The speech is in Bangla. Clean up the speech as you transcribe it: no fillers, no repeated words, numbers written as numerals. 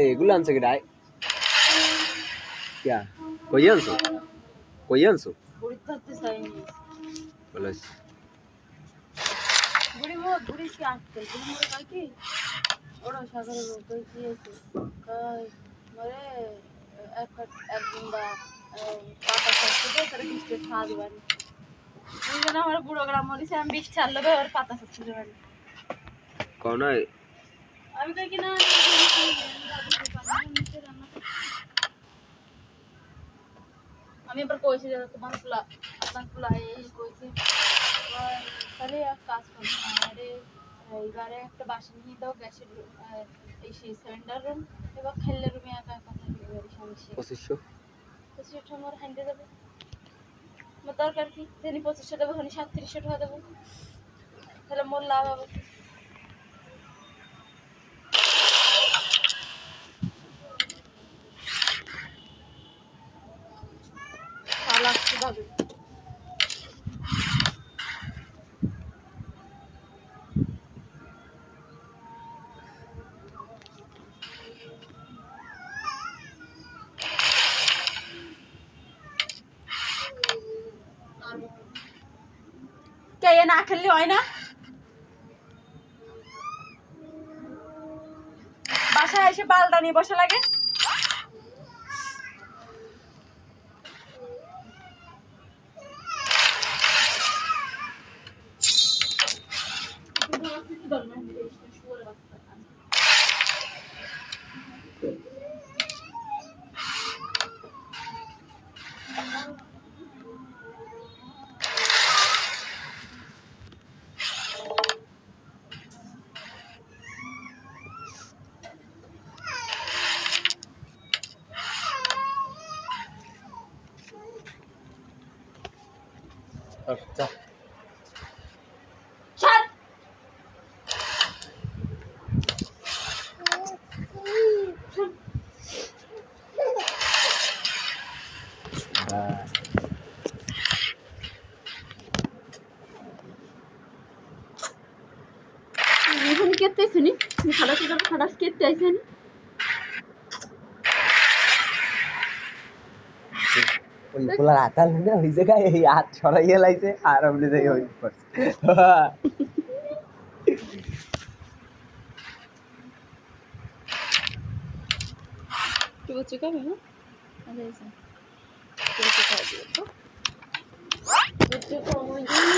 এগুলো আনছে কি ডাই क्या कोई आंसू बुढ़ी धरती सही बोलो बुढ़ी वो बुढ़ी की आजकल बुढ़ी मोरे का की ओड़ा सागर तो की है मरे एक गुंडा पापा सबसे दे तेरे किस्ते खा दीवानी मुझे ना हमारे बुढ़ो ग्राम मोरी से हम 20 साल लगे और पाता सबसे दीवानी कौन है अभी कहीं ना আমি এবার কইছি যে তোমার ফুলা আপনার ফুলা এই কইছি তাহলে এক কাজ করুন আরে এইবারে একটা বাসা নিয়ে দাও গ্যাসের এই সেই সিলিন্ডার রুম এবার খেললে রুমে একা একা থাকবে এবারে সমস্যা 2500 আমার হ্যান্ডে যাবে আমার দরকার কি যিনি 2500 দেবো উনি 3700 টাকা দেবো তাহলে মোর লাভ হবে লাগছে ভাবে কে না খেললে হয় না বাসায় এসে বালটা নিয়ে বসে লাগে अच्छा এখন কেতে শুনি খাড়া খাড়া কেতে আইছেন ওই পোলা আতাল না ওই জায়গায় এই হাত ছড়াইয়ে লাইছে আর আমনে যাই হই পড়ছে কি বলছো কবে না আচ্ছা আচ্ছা তো তো খাই দিও তো তো